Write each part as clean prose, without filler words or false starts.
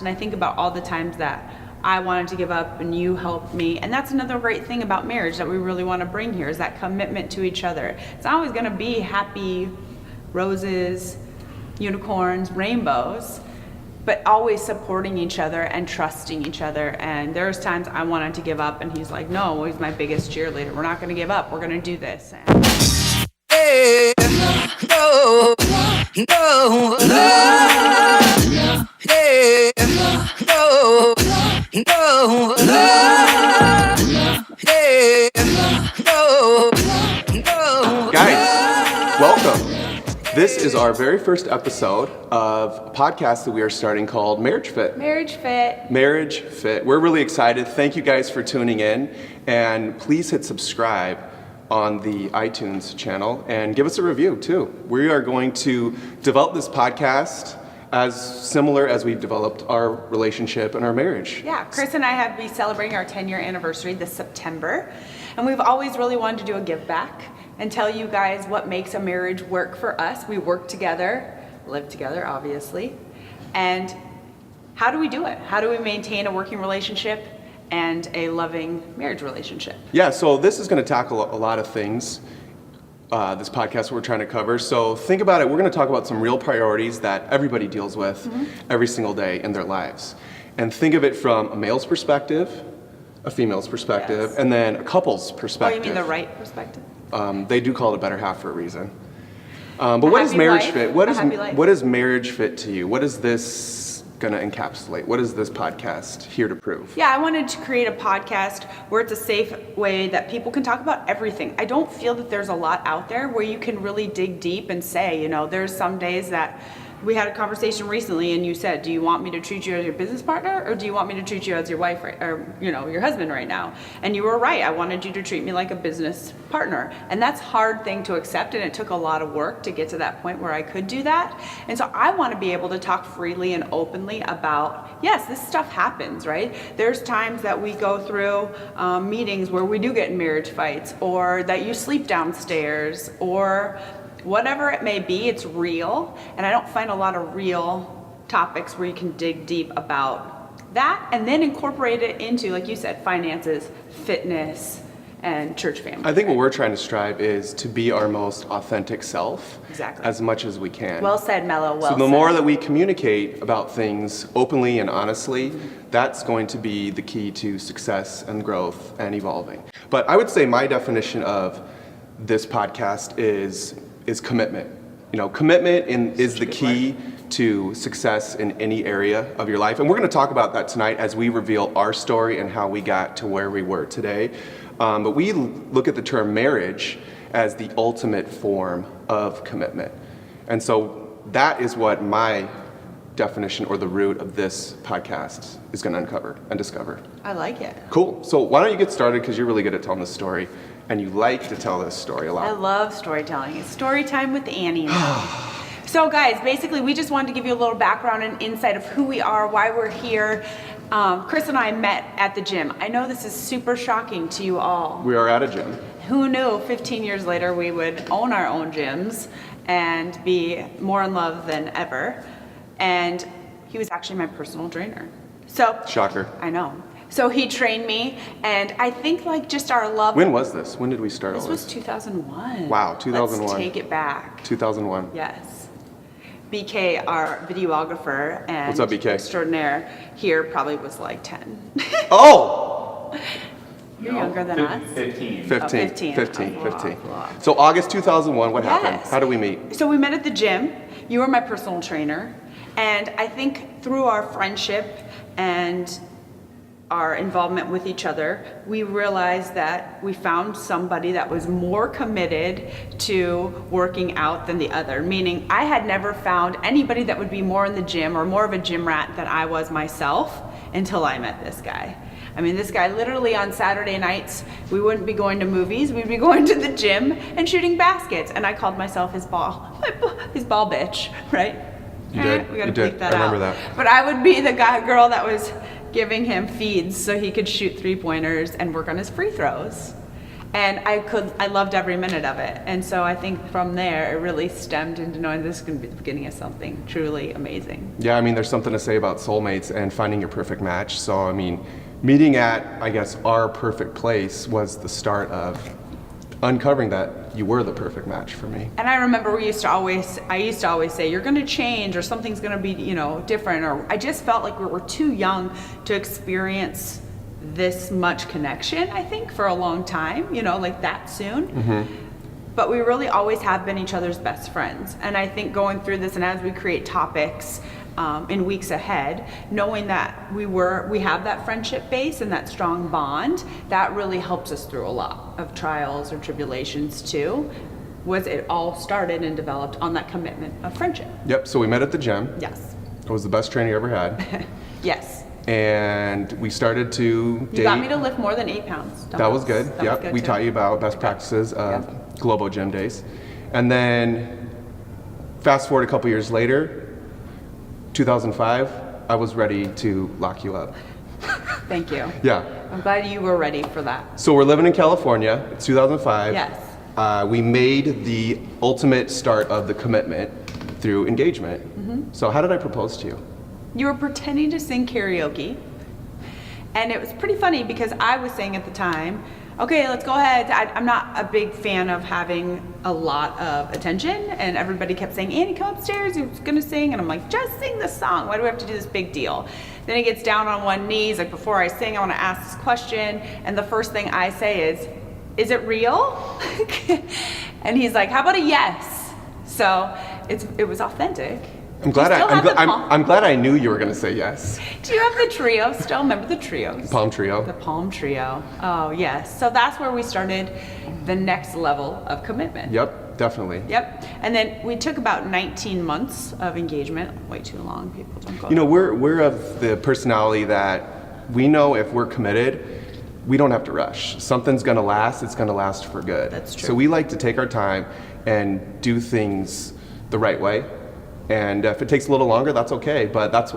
And I think about all the times that I wanted to give up and you helped me. And that's another great thing about marriage that we really want to bring here is that commitment to each other. It's not always going to be happy roses, unicorns, rainbows, but always supporting each other and trusting each other. And there's times I wanted to give up and he's like, no, he's my biggest cheerleader. We're not going to give up. We're going to do this. Hey, no, no, love. Hey, no, no, love. Hey, no, no. Guys, welcome. This is our very first episode of a podcast that we are starting called Marriage Fit. Marriage Fit. Marriage Fit. We're really excited. Thank you guys for tuning in. And please hit subscribe on the iTunes channel and give us a review too. We are going to develop this podcast as similar as we've developed our relationship and our marriage. Yeah, Chris and I have be celebrating our 10-year anniversary this September. And we've always really wanted to do a give back and tell you guys what makes a marriage work for us. We work together, live together, obviously. And how do we do it? How do we maintain a working relationship and a loving marriage relationship? Yeah, so this is going to tackle a lot of things, this podcast we're trying to cover. So think about it. We're going to talk about some real priorities that everybody deals with every single day in their lives. And think of it from a male's perspective, a female's perspective, Yes. and then a couple's Oh, perspective. you mean the right perspective? They do call it a better half for a reason. But what is happy marriage life, fit? a happy life. What is marriage fit to you? What is this going to encapsulate? What is this podcast here to prove? Yeah, I wanted to create a podcast where it's a safe way that people can talk about everything. I don't feel that there's a lot out there where you can really dig deep and say, you know, there's some days that we had a conversation recently and you said, do you want me to treat you as your business partner or do you want me to treat you as your wife or, you know, your husband right now? And you were right. I wanted you to treat me like a business partner. And that's a hard thing to accept. And it took a lot of work to get to that point where I could do that. And so I want to be able to talk freely and openly about, yes, this stuff happens, right? There's times that we go through meetings where we do get in marriage fights or that you sleep downstairs or whatever it may be, it's real. And I don't find a lot of real topics where you can dig deep about that and then incorporate it into, like you said, finances, fitness, and church family. I think what we're trying to strive is to be our most authentic self. Exactly. As much as we can. Well said, Mello. Well So the said. more that we communicate about things openly and honestly, that's going to be the key to success and growth and evolving. But I would say my definition of this podcast is commitment. You know, commitment is the key to success in any area of your life. And we're going to talk about that tonight as we reveal our story and how we got to where we were today. But we look at the term marriage as the ultimate form of commitment. And so that is what my definition or the root of this podcast is going to uncover and discover. I like it. Cool. So why don't you get started, because you're really good at telling this story and you like to tell this story a lot. I love storytelling. It's story time with Annie. So guys, basically we just wanted to give you a little background and insight of who we are, why we're here. Chris and I met at the gym. I know this is super shocking to you all. We are at a gym. Who knew 15 years later we would own our own gyms and be more in love than ever. And he was actually my personal trainer. So Shocker. I know. So he trained me, and I think like just our love. When was this? When did we start all This was 2001. Wow, 2001. Let's take it back. 2001. Yes. BK, our videographer and What's up, BK? extraordinaire here, probably was like 10. Oh! You're younger than us. 15. 15. 15. 15. Oh, 15. wow. So August 2001, what happened? Yes. How did we meet? So we met at the gym. You were my personal trainer. And I think through our friendship and our involvement with each other, we realized that we found somebody that was more committed to working out than the other. Meaning I had never found anybody that would be more in the gym or more of a gym rat than I was myself until I met this guy. I mean, this guy literally on Saturday nights, we wouldn't be going to movies, we'd be going to the gym and shooting baskets. And I called myself his ball bitch, right? You did. We gotta You did. bleep that I remember out. that. But I would be the girl that was giving him feeds so he could shoot 3-pointers and work on his free throws. And I loved every minute of it. And so I think from there, it really stemmed into knowing this is going to be the beginning of something truly amazing. Yeah, I mean, there's something to say about soulmates and finding your perfect match. So, I mean, meeting at, I guess, our perfect place was the start of uncovering that you were the perfect match for me. And I remember I used to always say, you're going to change or something's going to be, different. Or I just felt like we were too young to experience this much connection, I think, for a long time, like that soon. Mm-hmm. But we really always have been each other's best friends. And I think going through this and as we create topics in weeks ahead, knowing that we have that friendship base and that strong bond, that really helps us through a lot of trials or tribulations too. Was it all started and developed on that commitment of friendship? Yep, so we met at the gym. Yes. I was the best trainer you ever had. Yes. And we started to date. You got me to lift more than 8 pounds. That was good. That was Yep, good we too. taught you about best practices of Globo Gym days. And then fast forward a couple years later, 2005, I was ready to lock you up. Thank you. Yeah. I'm glad you were ready for that. So we're living in California. It's 2005. Yes. We made the ultimate start of the commitment through engagement. Mm-hmm. So how did I propose to you? You were pretending to sing karaoke. And it was pretty funny because I was saying at the time, okay, let's go ahead. I'm not a big fan of having a lot of attention. And everybody kept saying, Annie, come upstairs. You're going to sing. And I'm like, just sing the song. Why do we have to do this big deal? Then he gets down on one knee. He's like, before I sing, I want to ask this question. And the first thing I say is it real? And he's like, how about a yes? So it was authentic. I'm glad Do you still have the palm- I'm glad I knew you were going to say yes. Do you have the trio still? Remember the trios? Palm trio. The palm trio. Oh, yes. So that's where we started the next level of commitment. Yep, definitely. Yep. And then we took about 19 months of engagement. Way too long. People don't go. You know, we're of the personality that we know if we're committed, we don't have to rush. Something's going to last. It's going to last for good. That's true. So we like to take our time and do things the right way. And if it takes a little longer, that's okay. But that's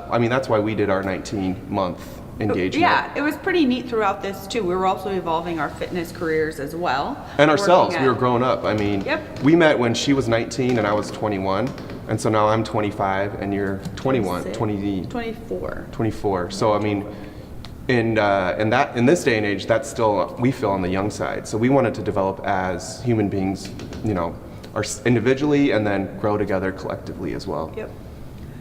why we did our 19-month engagement. Yeah, it was pretty neat throughout this too. We were also evolving our fitness careers as well. And ourselves, Working we were at- growing up. I mean, Yep. we met when she was 19 and I was 21. And so now I'm 25 and you're 21, 24. 24. So I mean, in this day and age, that's still, we feel on the young side. So we wanted to develop as human beings, individually and then grow together collectively as well. Yep.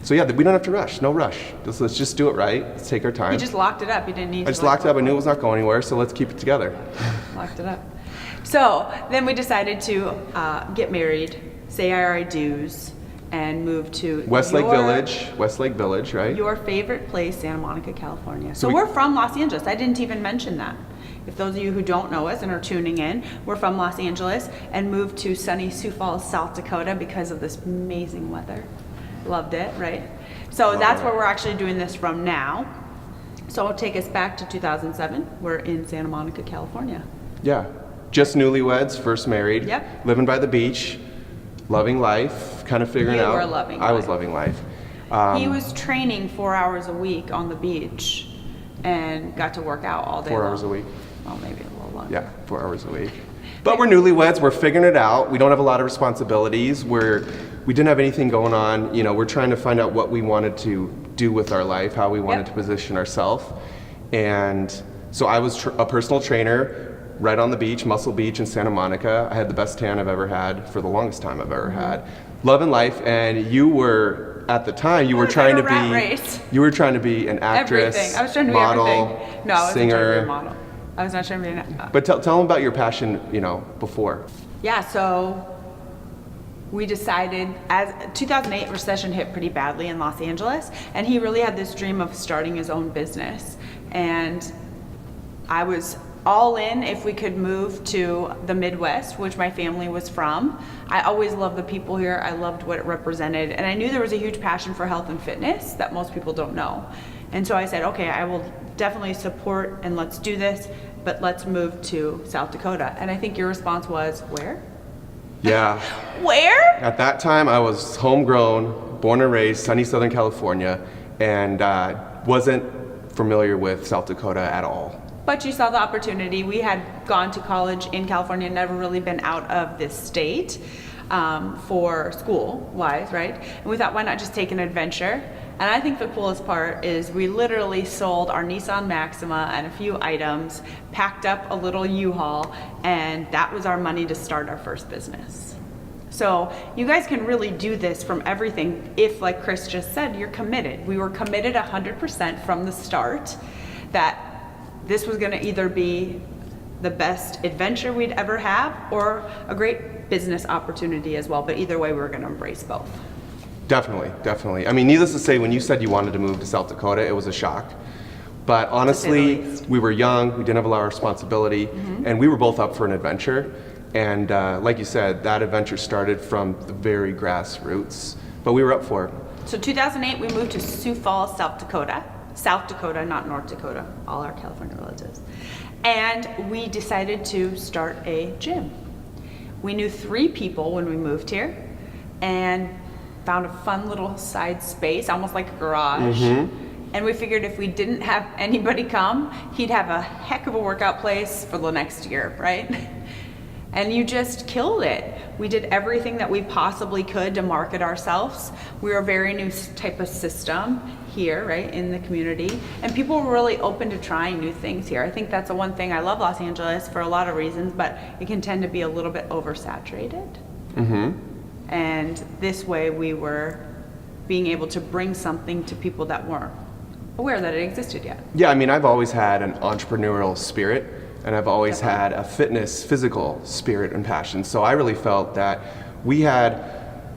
So yeah, we don't have to rush. No rush. Let's just do it right. Let's take our time. You just locked it up. You didn't need to. I just locked it up. I knew it was not going anywhere. So let's keep it together. Locked it up. So then we decided to get married, say our I do's, and move to Westlake Village, right? Your favorite place, Santa Monica, California. So we- we're from Los Angeles. I didn't even mention that. If those of you who don't know us and are tuning in, we're from Los Angeles and moved to sunny Sioux Falls, South Dakota because of this amazing weather. Loved it, right? So that's where we're actually doing this from now. So it'll take us back to 2007. We're in Santa Monica, California. Yeah. Just newlyweds, first married. Yep. Living by the beach, loving life, kind of figuring You out. were loving I was life. loving life. He was training 4 hours a week on the beach and got to work out all day 4 long. hours a week. Well, maybe a little longer. Yeah, 4 hours a week. But we're newlyweds. We're figuring it out. We don't have a lot of responsibilities. We didn't have anything going on. We're trying to find out what we wanted to do with our life, how we wanted Yep. to position ourselves. And so I was a personal trainer right on the beach, Muscle Beach in Santa Monica. I had the best tan I've ever had for the longest time I've ever had. Loving life. And you were, at the time, you were was trying like to a rat be, race. you were trying to be an actress, Everything. I was trying to be model, everything. No, I wasn't singer. trying to be a model. I was not trying to be an But tell them about your passion, before. Yeah, so we decided, as 2008 recession hit pretty badly in Los Angeles, and he really had this dream of starting his own business. And I was all in if we could move to the Midwest, which my family was from. I always loved the people here. I loved what it represented. And I knew there was a huge passion for health and fitness that most people don't know. And so I said, okay, I will definitely support and let's do this, but let's move to South Dakota. And I think your response was, where? Yeah. Where? At that time, I was homegrown, born and raised, sunny Southern California, and wasn't familiar with South Dakota at all. but she saw the opportunity. We had gone to college in California, never really been out of this state for school-wise, right? And we thought, why not just take an adventure? And I think the coolest part is we literally sold our Nissan Maxima and a few items, packed up a little U-Haul, and that was our money to start our first business. So you guys can really do this from everything if, like Chris just said, you're committed. We were committed 100% from the start that this was gonna either be the best adventure we'd ever have or a great business opportunity as well. But either way, we were gonna embrace both. Definitely, definitely. I mean, needless to say, when you said you wanted to move to South Dakota, it was a shock. But honestly, we were young, we didn't have a lot of responsibility, and we were both up for an adventure. And like you said, that adventure started from the very grassroots, but we were up for it. So 2008, we moved to Sioux Falls, South Dakota. South Dakota, not North Dakota, all our California relatives. And we decided to start a gym. We knew 3 people when we moved here and found a fun little side space, almost like a garage. And we figured if we didn't have anybody come, he'd have a heck of a workout place for the next year, right? And you just killed it. We did everything that we possibly could to market ourselves. We were a very new type of system here, right, in the community. And people were really open to trying new things here. I think that's the one thing I love Los Angeles for a lot of reasons, but it can tend to be a little bit oversaturated. And this way we were being able to bring something to people that weren't aware that it existed yet. Yeah, I mean, I've always had an entrepreneurial spirit, and I've always had a fitness, physical spirit and passion. So I really felt that we had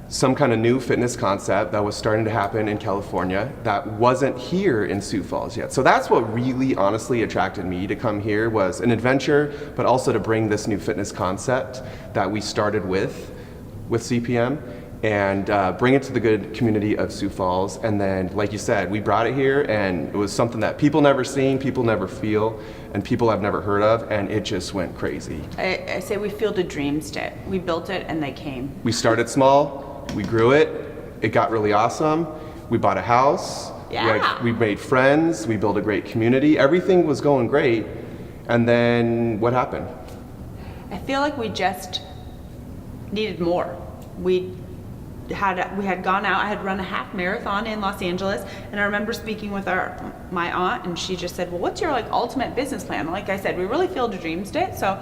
some kind of new fitness concept that was starting to happen in California that wasn't here in Sioux Falls yet. So that's what really honestly attracted me to come here, was an adventure, but also to bring this new fitness concept that we started with CPM and bring it to the good community of Sioux Falls. And then, like you said, we brought it here, and it was something that people never seen, people never feel, and people have never heard of, and it just went crazy. I say we fielded dreams, Dad. We built it and they came. We started small, we grew it, it got really awesome. We bought a house, we made friends, we built a great community, everything was going great. And then what happened? I feel like we just needed more. We had gone out, I had run a half marathon in Los Angeles, and I remember speaking with my aunt, and she just said, well, what's your ultimate business plan? Like I said, we really fielded dreams, Dad, so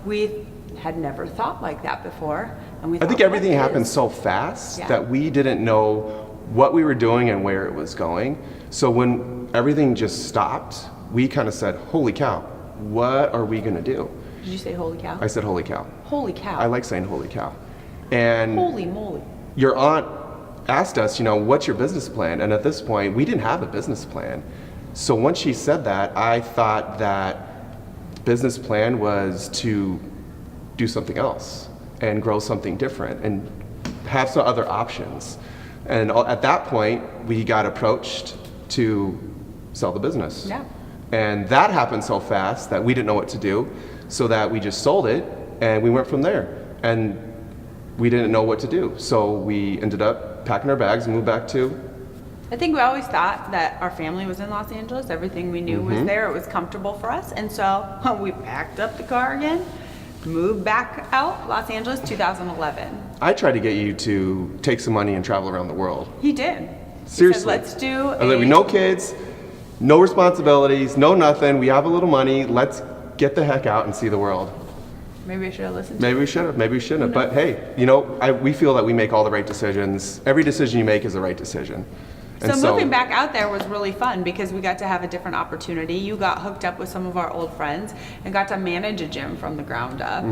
we had never thought like that before. And I think everything happened so fast that we didn't know what we were doing and where it was going. So when everything just stopped, we kind of said, holy cow, what are we gonna do? Did you say holy cow? I said holy cow. Holy cow. I like saying holy cow. And holy moly. Your aunt asked us, what's your business plan? And at this point, we didn't have a business plan. So once she said that, I thought that the business plan was to do something else and grow something different and have some other options. And at that point, we got approached to sell the business. Yeah. And that happened so fast that we didn't know what to do, so that we just sold it and we went from there. And we didn't know what to do. So we ended up packing our bags and moved back to... I think we always thought that our family was in Los Angeles. Everything we knew was there. It was comfortable for us. And so we packed up the car again, moved back out, Los Angeles, 2011. I tried to get you to take some money and travel around the world. He did. Seriously. He said, let's do no kids, no responsibilities, no nothing. We have a little money. Let's get the heck out and see the world. Maybe I should have listened. Maybe we should have. Maybe we shouldn't have. But hey, we feel that we make all the right decisions. Every decision you make is the right decision. And so moving back out there was really fun because we got to have a different opportunity. You got hooked up with some of our old friends and got to manage a gym from the ground up,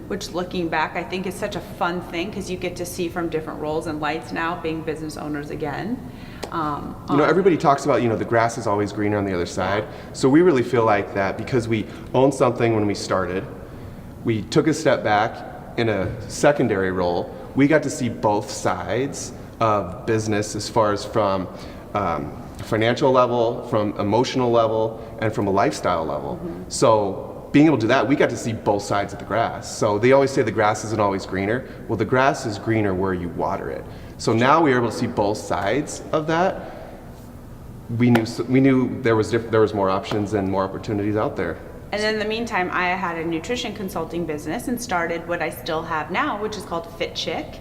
which looking back, I think is such a fun thing because you get to see from different roles and lights now, being business owners again. Everybody talks about, the grass is always greener on the other side. So we really feel like that because we owned something when we started. We took a step back in a secondary role. We got to see both sides of business as far as from financial level, from emotional level, and from a lifestyle level. So being able to do that, we got to see both sides of the grass. So they always say the grass isn't always greener. Well, the grass is greener where you water it. So now we are able to see both sides of that. we knew there was more options and more opportunities out there. And in the meantime, I had a nutrition consulting business and started what I still have now, which is called Fit Chick.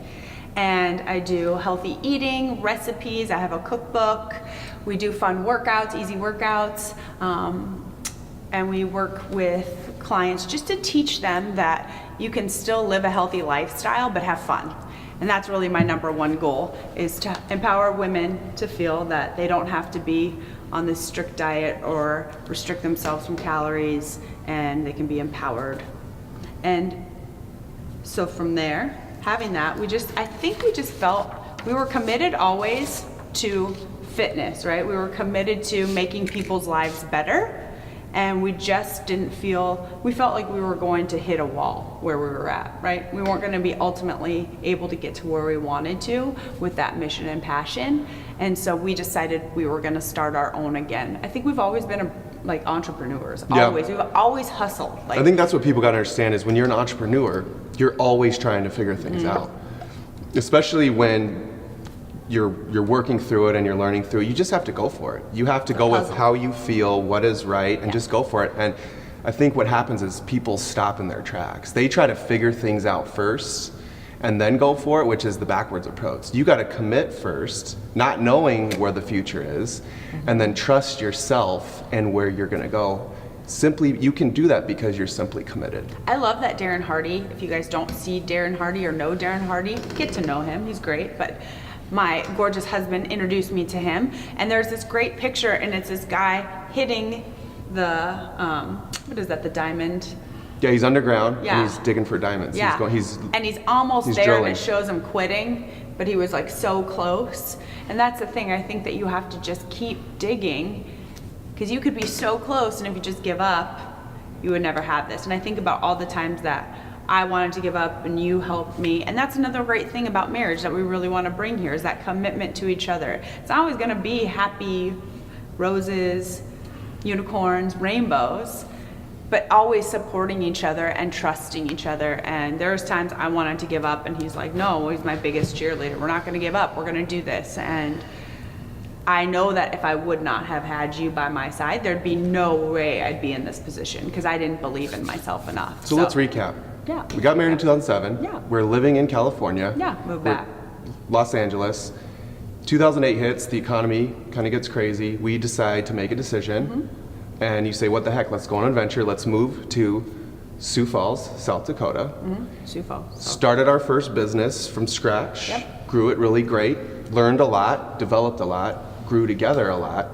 And I do healthy eating, recipes, I have a cookbook. We do fun workouts, easy workouts. And we work with clients just to teach them that you can still live a healthy lifestyle, but have fun. And that's really my number one goal, is to empower women to feel that they don't have to be on this strict diet or restrict themselves from calories, and they can be empowered. And so from there, having that, I think we just felt we were committed always to fitness, right? We were committed to making people's lives better. And we just we felt like we were going to hit a wall where we were at, right? We weren't going to be ultimately able to get to where we wanted to with that mission and passion. And so we decided we were going to start our own again. I think we've always been like entrepreneurs, always. We've always hustled. I think that's what people got to understand is when you're an entrepreneur, you're always trying to figure things out. Especially when you're working through it and you're learning through it, you just have to go for it. You have to go with how you feel, what is right, and just go for it. And I think what happens is people stop in their tracks. They try to figure things out first and then go for it, which is the backwards approach. You got to commit first, not knowing where the future is, and then trust yourself and where you're going to go. You can do that because you're simply committed. I love that Darren Hardy. If you guys don't see Darren Hardy or know Darren Hardy, get to know him. He's great. But my gorgeous husband introduced me to him, and there's this great picture, and it's this guy hitting the what is that, the diamond? Yeah, he's underground. Yeah. And he's digging for diamonds. Yeah. He's almost there, drilling. and it shows him quitting, but he was like so close. And that's the thing, I think that you have to just keep digging, because you could be so close, and if you just give up, you would never have this. And I think about all the times that I wanted to give up and you helped me. And that's another great thing about marriage that we really want to bring here, is that commitment to each other. It's not always going to be happy roses, unicorns, rainbows, but always supporting each other and trusting each other. And there's times I wanted to give up, and he's like, no, he's my biggest cheerleader. We're not going to give up. We're going to do this. And I know that if I would not have had you by my side, there'd be no way I'd be in this position, because I didn't believe in myself enough. So let's recap. Yeah. We got married in 2007. Yeah. We're living in California. Yeah, moved back. Los Angeles. 2008 hits, the economy kind of gets crazy. We decide to make a decision, and you say, what the heck, let's go on an adventure. Let's move to Sioux Falls, South Dakota. Sioux Falls. Started our first business from scratch. Yep. Grew it really great. Learned a lot, developed a lot, grew together a lot.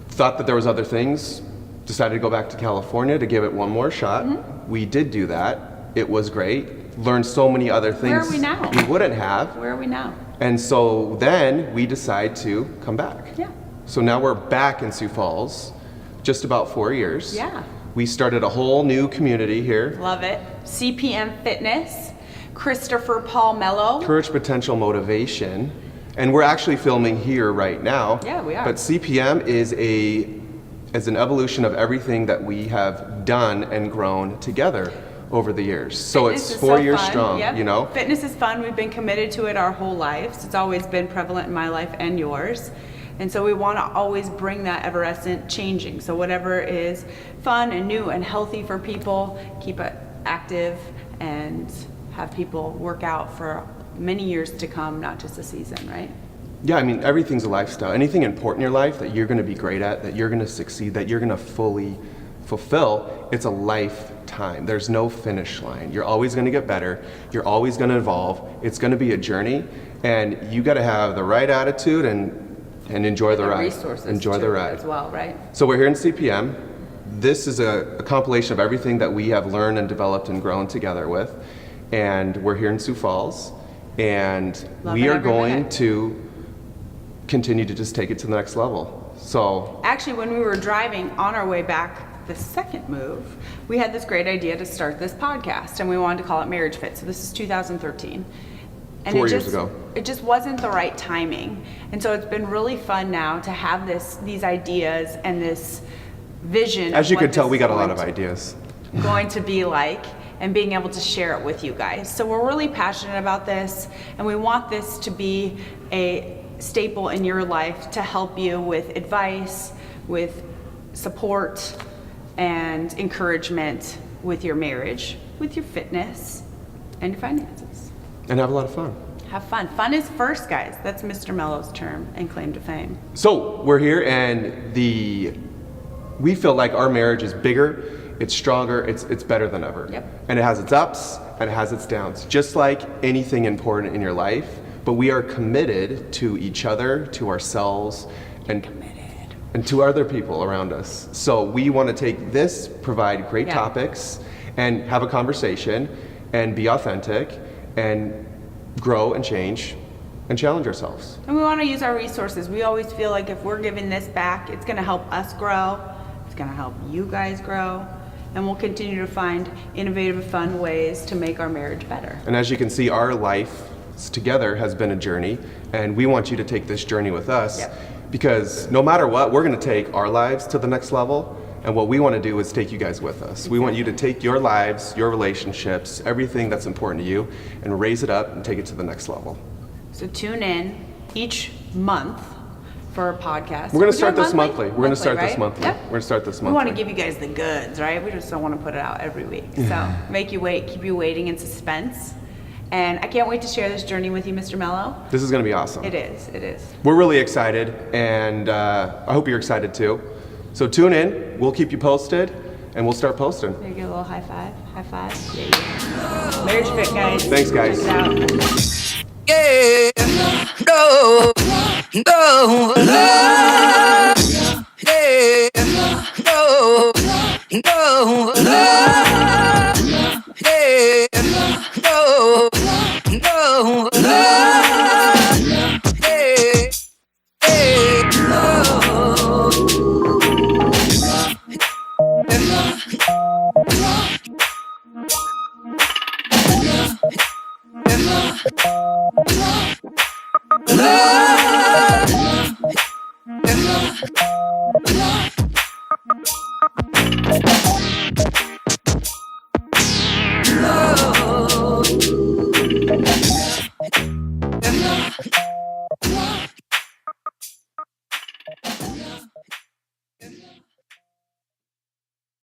Thought that there was other things. Decided to go back to California to give it one more shot. We did do that. It was great. Learned so many other things Where are we now? we wouldn't have. Where are we now? And so then we decide to come back. Yeah. So now we're back in Sioux Falls, just about 4 years. Yeah. We started a whole new community here. Love it. CPM Fitness, Christopher Paul Mello. Courage, Potential, Motivation. And we're actually filming here right now. Yeah, we are. But CPM is an evolution of everything that we have done and grown together over the years. So Fitness it's is 4 so years fun. strong, Yep. you know? Fitness is fun. We've been committed to it our whole lives. It's always been prevalent in my life and yours. And so we want to always bring that ever-escent changing. So whatever is fun and new and healthy for people, keep it active and have people work out for many years to come, not just a season, right? Yeah, I mean, everything's a lifestyle. Anything important in your life that you're going to be great at, that you're going to succeed, that you're going to fully fulfill, it's a lifetime. There's no finish line. You're always going to get better. You're always going to evolve. It's going to be a journey, and you got to have the right attitude and enjoy the ride. Resources Enjoy too the ride as well, right? So we're here in CPM. This is a compilation of everything that we have learned and developed and grown together with, and we're here in Sioux Falls, and Love we it are every going minute. to continue to just take it to the next level. So Actually, when we were driving on our way back the second move, we had this great idea to start this podcast, and we wanted to call it Marriage Fit. So this is 2013. And 4 years ago. It just wasn't the right timing. And so it's been really fun now to have these ideas and this vision. as of you what could tell, this we is got a lot going of to- ideas. going to be like, and being able to share it with you guys. So we're really passionate about this, and we want this to be a staple in your life to help you with advice, with support, and encouragement with your marriage, with your fitness, and your finances. And have a lot of fun. Have fun. Fun is first, guys. That's Mr. Mello's term and claim to fame. So we're here, and we feel like our marriage is bigger, it's stronger, it's better than ever. Yep. And it has its ups and it has its downs, just like anything important in your life. But we are committed to each other, to ourselves, and to other people around us. So we want to take this, provide great topics, and have a conversation, and be authentic, and grow and change, and challenge ourselves. And we want to use our resources. We always feel like if we're giving this back, it's going to help us grow. It's going to help you guys grow. And we'll continue to find innovative, fun ways to make our marriage better. And as you can see, our life together has been a journey, and we want you to take this journey with us, because no matter what, we're going to take our lives to the next level. And what we want to do is take you guys with us. We want you to take your lives, your relationships, everything that's important to you, and raise it up and take it to the next level. So tune in each month for a podcast. We're going to start this monthly. We're going to start this monthly. Yep. We're going to start this We monthly. want to give you guys the goods, right? We just don't want to put it out every week. So make you wait, keep you waiting in suspense. And I can't wait to share this journey with you, Mr. Mello. This is going to be awesome. It is, it is. We're really excited, and I hope you're excited too. So tune in. We'll keep you posted, and we'll start posting. There you go, a little high five. High five. There you go. Marriage Fit, guys. Thanks, guys. Check it out. Yeah, no, no, love. Yeah, no, no, love.